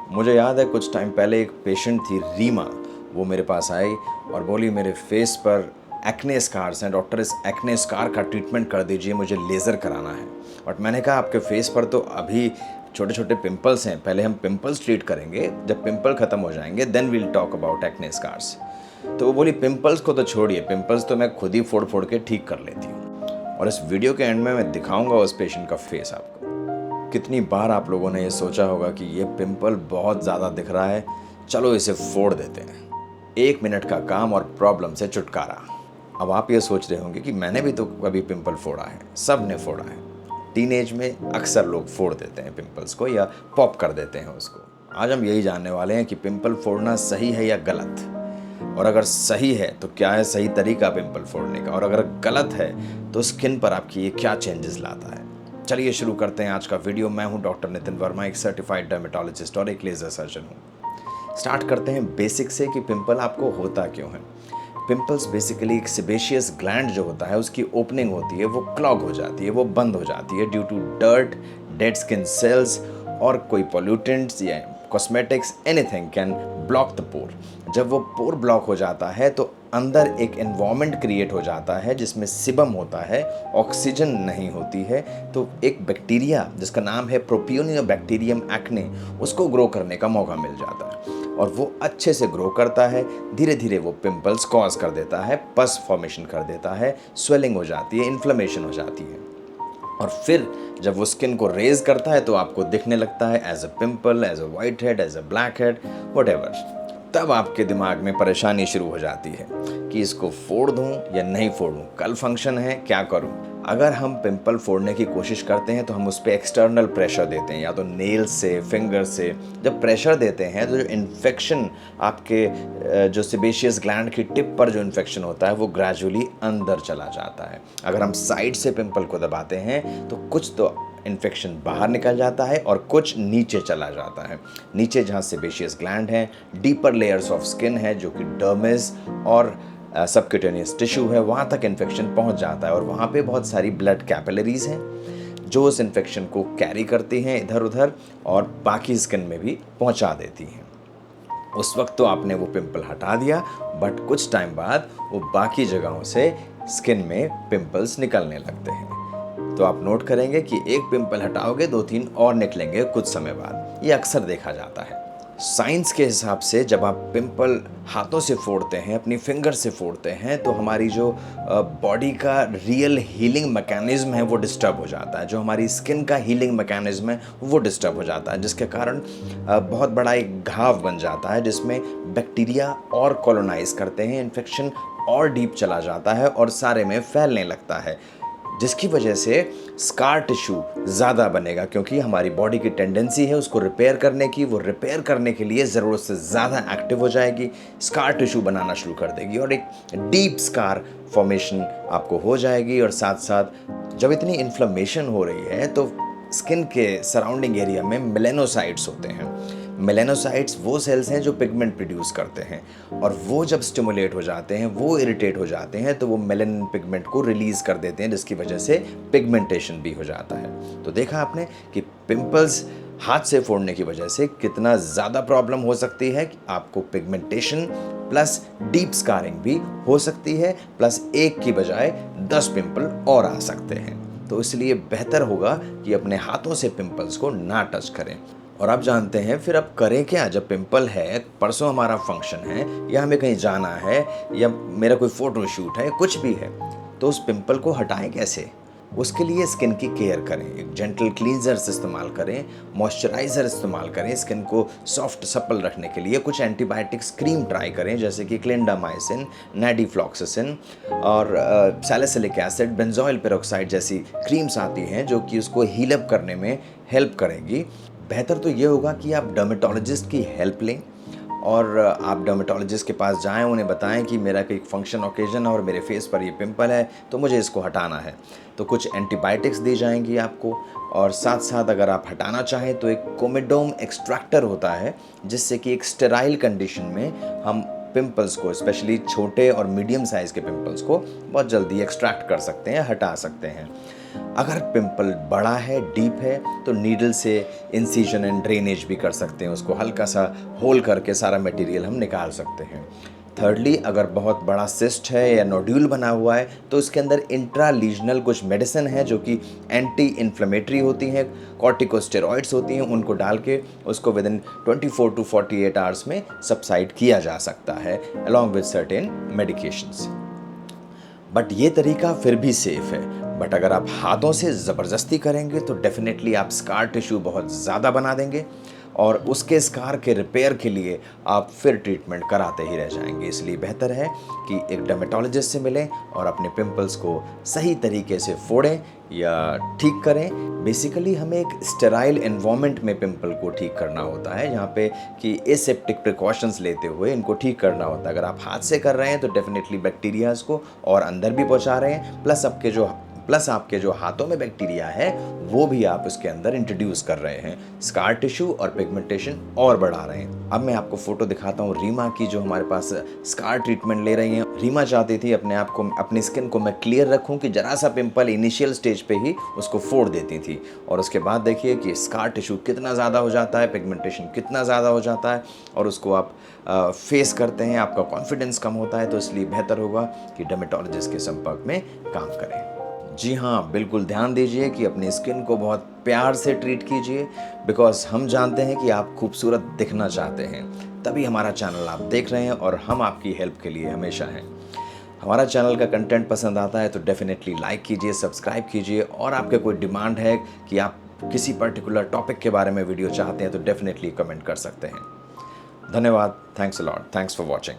मुझे याद है कुछ टाइम पहले एक पेशेंट थी रीमा, वो मेरे पास आई और बोली मेरे फेस पर एक्ने स्कार्स हैं डॉक्टर, इस एक्ने स्कार का ट्रीटमेंट कर दीजिए, मुझे लेज़र कराना है। बट मैंने कहा आपके फेस पर तो अभी छोटे छोटे पिंपल्स हैं, पहले हम पिंपल्स ट्रीट करेंगे, जब पिंपल ख़त्म हो जाएंगे then we'll talk about acne scars. तो वो बोली पिंपल्स को तो छोड़िए, पिंपल्स तो मैं खुद ही फोड़ फोड़ के ठीक कर लेती हूँ। और इस वीडियो के एंड में मैं दिखाऊंगा उस पेशेंट का फेस आपको। कितनी बार आप लोगों ने ये सोचा होगा कि ये पिंपल बहुत ज़्यादा दिख रहा है, चलो इसे फोड़ देते हैं, 1 मिनट का काम और प्रॉब्लम से छुटकारा। अब आप ये सोच रहे होंगे कि मैंने भी तो कभी पिंपल फोड़ा है, सब ने फोड़ा है। टीनेज में अक्सर लोग फोड़ देते हैं पिंपल्स को या पॉप कर देते हैं उसको। आज हम यही जानने वाले हैं कि पिंपल फोड़ना सही है या गलत, और अगर सही है तो क्या है सही तरीका पिंपल फोड़ने का, और अगर गलत है तो स्किन पर आपकी ये क्या चेंजेस लाता है। चलिए शुरू करते हैं आज का वीडियो। मैं हूं डॉक्टर नितिन वर्मा, एक सर्टिफाइड डर्मेटोलॉजिस्ट और एक लेज़र सर्जन हूं। स्टार्ट करते हैं बेसिक से कि पिंपल आपको होता क्यों है। पिंपल्स बेसिकली एक सेबेशियस ग्लैंड जो होता है उसकी ओपनिंग होती है, वो क्लॉग हो जाती है, वो बंद हो जाती है due to dirt, dead skin cells और कोई पोल्यूटेंट्स या cosmetics, anything can block the pore. जब वो पोर ब्लॉक हो जाता है तो अंदर एक एनवायरनमेंट क्रिएट हो जाता है जिसमें सिबम होता है, ऑक्सीजन नहीं होती है, तो एक बैक्टीरिया जिसका नाम है प्रोपियोनियोबैक्टीरियम एक्ने, उसको ग्रो करने का मौका मिल जाता है और वो अच्छे से ग्रो करता है। धीरे धीरे वो पिंपल्स कॉज कर देता है, पस फॉर्मेशन कर देता है, स्वेलिंग हो जाती है, इन्फ्लेमेशन हो जाती है, और फिर जब वो स्किन को रेज करता है तो आपको दिखने लगता है as a pimple, as a white head, as a black head, whatever. तब आपके दिमाग में परेशानी शुरू हो जाती है कि इसको फोड़ दूं या नहीं फोड़ूं, कल फंक्शन है, क्या करूं। अगर हम पिंपल फोड़ने की कोशिश करते हैं तो हम उस पर एक्सटर्नल प्रेशर देते हैं, या तो नेल्स से, फिंगर से। जब प्रेशर देते हैं तो जो इन्फेक्शन आपके जो सेबेशियस ग्लैंड की टिप पर जो इन्फेक्शन होता है वो ग्रेजुअली अंदर चला जाता है। अगर हम साइड से पिंपल को दबाते हैं तो कुछ तो इन्फेक्शन बाहर निकल जाता है और कुछ नीचे चला जाता है। नीचे जहाँ सेबेशियस ग्लैंड है, डीपर लेयर्स ऑफ स्किन है जो कि डर्मिस और सबक्यूटेनियस टिश्यू है, वहाँ तक इन्फेक्शन पहुँच जाता है और वहाँ पे बहुत सारी ब्लड कैपिलरीज हैं जो उस इन्फेक्शन को कैरी करती हैं इधर उधर और बाकी स्किन में भी पहुँचा देती हैं। उस वक्त तो आपने वो पिंपल हटा दिया, बट कुछ टाइम बाद वो बाकी जगहों से स्किन में पिंपल्स निकलने लगते हैं। तो आप नोट करेंगे कि एक पिंपल हटाओगे 2-3 और निकलेंगे कुछ समय बाद। ये अक्सर देखा जाता है। साइंस के हिसाब से जब आप पिंपल हाथों से फोड़ते हैं, अपनी फिंगर से फोड़ते हैं, तो हमारी जो बॉडी का रियल हीलिंग मैकेनिज्म है वो डिस्टर्ब हो जाता है। जो हमारी स्किन का हीलिंग मैकेनिज्म है वो डिस्टर्ब हो जाता है, जिसके कारण बहुत बड़ा एक घाव बन जाता है जिसमें बैक्टीरिया और कॉलोनाइज करते हैं, इन्फेक्शन और डीप चला जाता है और सारे में फैलने लगता है, जिसकी वजह से स्कार टिश्यू ज़्यादा बनेगा, क्योंकि हमारी बॉडी की टेंडेंसी है उसको रिपेयर करने की। वो रिपेयर करने के लिए ज़रूरत से ज़्यादा एक्टिव हो जाएगी, स्कार टिश्यू बनाना शुरू कर देगी और एक डीप स्कार फॉर्मेशन आपको हो जाएगी। और साथ साथ जब इतनी इन्फ्लेमेशन हो रही है तो स्किन के सराउंडिंग एरिया में मेलेनोसाइट्स होते हैं। मेलेनोसाइट्स वो सेल्स हैं जो पिगमेंट प्रोड्यूस करते हैं, और वो जब स्टिमुलेट हो जाते हैं, वो इरिटेट हो जाते हैं, तो वो मेलेनिन पिगमेंट को रिलीज कर देते हैं, जिसकी वजह से पिगमेंटेशन भी हो जाता है। तो देखा आपने कि पिंपल्स हाथ से फोड़ने की वजह से कितना ज़्यादा प्रॉब्लम हो सकती है कि आपको पिगमेंटेशन प्लस डीप स्कारिंग भी हो सकती है, प्लस एक की बजाय 10 पिंपल और आ सकते हैं। तो इसलिए बेहतर होगा कि अपने हाथों से पिंपल्स को ना टच करें। और आप जानते हैं फिर अब करें क्या जब पिंपल है, परसों हमारा फंक्शन है या हमें कहीं जाना है या मेरा कोई फ़ोटो शूट है, कुछ भी है, तो उस पिंपल को हटाएं कैसे। उसके लिए स्किन की केयर करें, एक जेंटल क्लींजर्स इस्तेमाल करें, मॉइस्चराइज़र इस्तेमाल करें, स्किन को सॉफ्ट सप्पल रखने के लिए कुछ एंटीबायोटिक्स क्रीम ट्राई करें, जैसे कि क्लिंडामाइसिन, नैडीफ्लॉक्सासिन और सैलिसिलिक एसिड, बेंजोइल पेरोक्साइड जैसी क्रीम्स आती हैं जो कि उसको हील अप करने में हेल्प करेंगी। बेहतर तो ये होगा कि आप डर्मेटोलॉजिस्ट की हेल्प लें और आप डर्मेटोलॉजिस्ट के पास जाएं, उन्हें बताएं कि मेरा कोई फंक्शन ओकेजन है और मेरे फेस पर ये पिंपल है तो मुझे इसको हटाना है। तो कुछ एंटीबायोटिक्स दी जाएंगी आपको, और साथ साथ अगर आप हटाना चाहें तो एक कोमेडोम एक्सट्रैक्टर होता है, जिससे कि एक स्टेराइल कंडीशन में हम पिंपल्स को, स्पेशली छोटे और मीडियम साइज़ के पिंपल्स को बहुत जल्दी एक्सट्रैक्ट कर सकते हैं, हटा सकते हैं। अगर पिंपल बड़ा है, डीप है, तो नीडल से इंसिजन एंड ड्रेनेज भी कर सकते हैं, उसको हल्का सा होल करके सारा मटेरियल हम निकाल सकते हैं। थर्डली, अगर बहुत बड़ा सिस्ट है या नोड्यूल बना हुआ है तो उसके अंदर इंट्रालीजनल कुछ मेडिसिन है जो कि एंटी इन्फ्लेमेटरी होती हैं, कॉर्टिकोस्टेरॉइड्स होती हैं, उनको डाल के उसको विद इन 24 टू 48 आवर्स में सबसाइड किया जा सकता है along with certain medications. But ये तरीका फिर भी सेफ है। बट अगर आप हाथों से ज़बरदस्ती करेंगे तो डेफिनेटली आप स्कार टिश्यू बहुत ज़्यादा बना देंगे और उसके स्कार के रिपेयर के लिए आप फिर ट्रीटमेंट कराते ही रह जाएंगे। इसलिए बेहतर है कि एक डर्मेटोलॉजिस्ट से मिलें और अपने पिंपल्स को सही तरीके से फोड़ें या ठीक करें। बेसिकली हमें एक स्टेराइल एनवायरनमेंट में पिंपल को ठीक करना होता है, यहाँ पे कि एसेप्टिक प्रिकॉशंस लेते हुए इनको ठीक करना होता है। अगर आप हाथ से कर रहे हैं तो डेफिनेटली बैक्टीरियाज को और अंदर भी पहुँचा रहे हैं, प्लस आपके जो हाथों में बैक्टीरिया है वो भी आप उसके अंदर इंट्रोड्यूस कर रहे हैं, स्कार टिश्यू और पिगमेंटेशन और बढ़ा रहे हैं। अब मैं आपको फोटो दिखाता हूँ रीमा की, जो हमारे पास स्कार ट्रीटमेंट ले रही हैं। रीमा चाहती थी अपने आप को, अपनी स्किन को मैं क्लियर रखूँ कि जरा सा पिंपल इनिशियल स्टेज पे ही उसको फोड़ देती थी, और उसके बाद देखिए कि स्कार टिश्यू कितना ज़्यादा हो जाता है, पिगमेंटेशन कितना ज़्यादा हो जाता है, और उसको आप फेस करते हैं, आपका कॉन्फिडेंस कम होता है। तो इसलिए बेहतर होगा कि डर्मेटोलॉजिस्ट के संपर्क में काम करें। जी हाँ, बिल्कुल ध्यान दीजिए कि अपनी स्किन को बहुत प्यार से ट्रीट कीजिए, बिकॉज हम जानते हैं कि आप खूबसूरत दिखना चाहते हैं, तभी हमारा चैनल आप देख रहे हैं और हम आपकी हेल्प के लिए हमेशा हैं। हमारा चैनल का कंटेंट पसंद आता है तो डेफिनेटली लाइक कीजिए, सब्सक्राइब कीजिए, और आपके कोई डिमांड है कि आप किसी पर्टिकुलर टॉपिक के बारे में वीडियो चाहते हैं तो डेफिनेटली कमेंट कर सकते हैं। धन्यवाद। Thanks a lot. Thanks for watching.